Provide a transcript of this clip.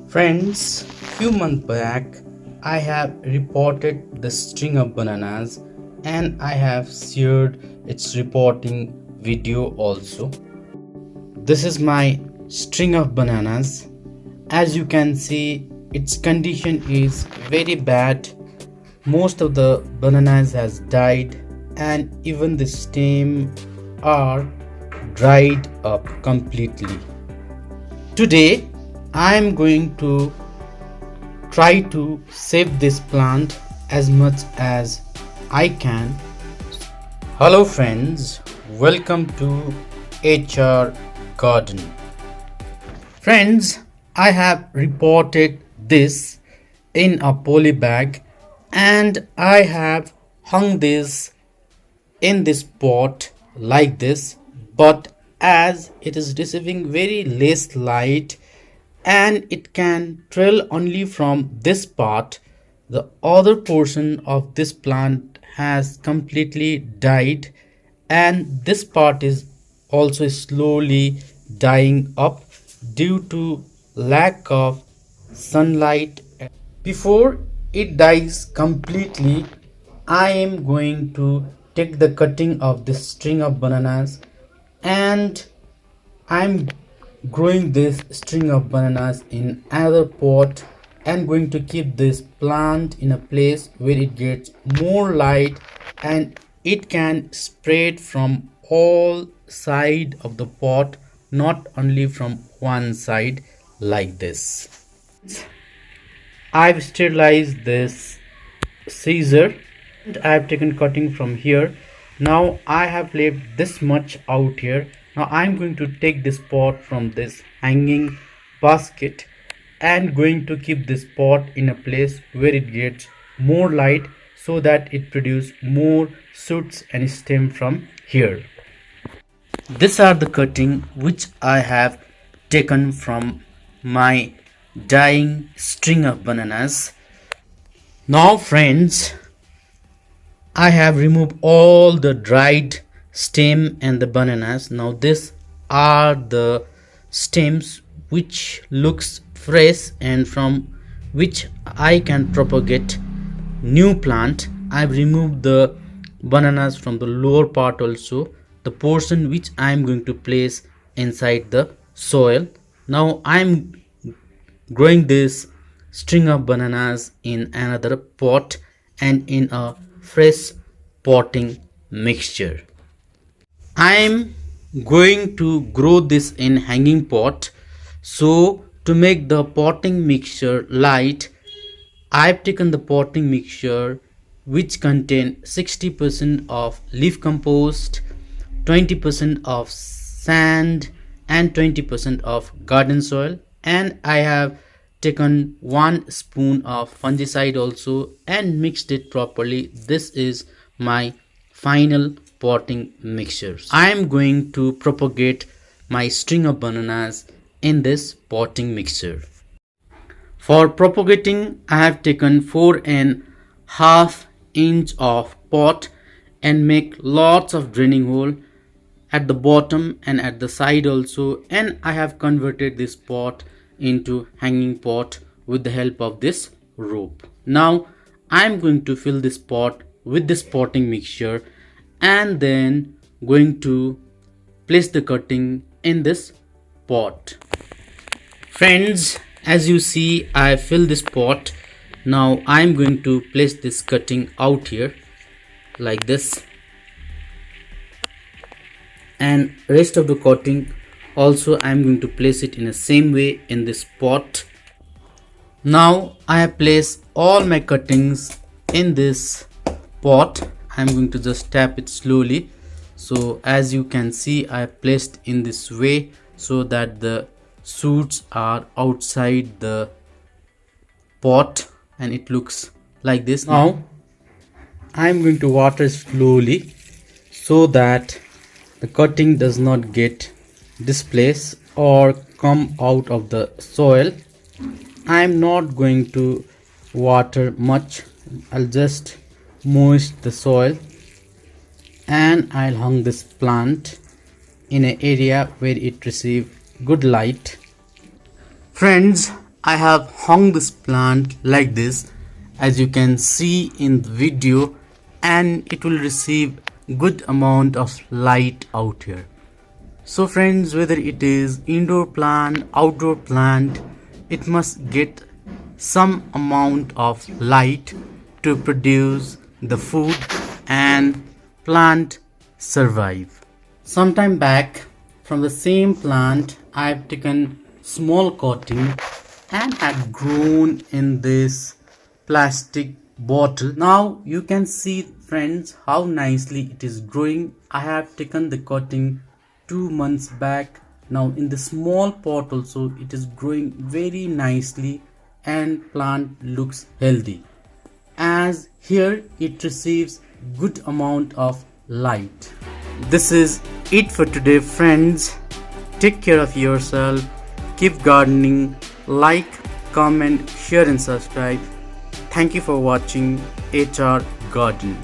Friends, few months back I have reported the string of bananas and I have shared its reporting video also. This is my string of bananas. As you can see, its condition is very bad. Most of the bananas has died and even the stem are dried up completely. Today I am going to try to save this plant as much as I can. Hello friends, welcome to HR Garden. Friends, I have reported this in a poly bag and I have hung this in this pot like this, but as it is receiving very less light and it can trail only from this part, the other portion of this plant has completely died and this part is also slowly dying up due to lack of sunlight. Before it dies completely, I am going to take the cutting of this string of bananas and I'm growing this string of bananas in another pot and going to keep this plant in a place where it gets more light and it can spread from all side of the pot, not only from one side like this. I've sterilized this scissor and I've taken cutting from here. Now I have left this much out here. Now I'm going to take this pot from this hanging basket and going to keep this pot in a place where it gets more light so that it produce more shoots and stem from here. These are the cutting which I have taken from my dying string of bananas. Now friends, I have removed all the dried stem and the bananas. Now these are the stems which looks fresh and from which I can propagate new plant. I've removed the bananas from the lower part also, the portion which I am going to place inside the soil. Now I am growing this string of bananas in another pot and in a fresh potting mixture. I am going to grow this in hanging pot. So to make the potting mixture light, I have taken the potting mixture which contain 60% of leaf compost, 20% of sand and 20% of garden soil, and I have taken 1 spoon of fungicide also and mixed it properly. This is my final potting mixture. I am going to propagate my string of bananas in this potting mixture. For propagating, I have taken 4.5 inch of pot and make lots of draining hole at the bottom and at the side also, and I have converted this pot into hanging pot with the help of this rope. Now I am going to fill this pot with this potting mixture and then going to place the cutting in this pot. Friends, as you see, I fill this pot. Now I am going to place this cutting out here like this, and rest of the cutting also I am going to place it in the same way in this pot. Now I have placed all my cuttings in this pot. I am going to just tap it slowly. So as you can see, I have placed in this way so that the shoots are outside the pot and it looks like this. Now I am going to water slowly so that the cutting does not get displaced or come out of the soil. I am not going to water much. I'll just moist the soil and I'll hang this plant in an area where it receives good light. Friends, I have hung this plant like this, as you can see in the video, and it will receive good amount of light out here. So friends, whether it is indoor plant, outdoor plant, it must get some amount of light to produce the food and plant survive. Sometime back, from the same plant I have taken small cutting and had grown in this plastic bottle. Now you can see friends how nicely it is growing. I have taken the cutting 2 months back. Now in the small pot also it is growing very nicely and plant looks healthy, as here it receives good amount of light. This is it for today friends. Take care of yourself, keep gardening, like, comment, share and subscribe. Thank you for watching HR Garden.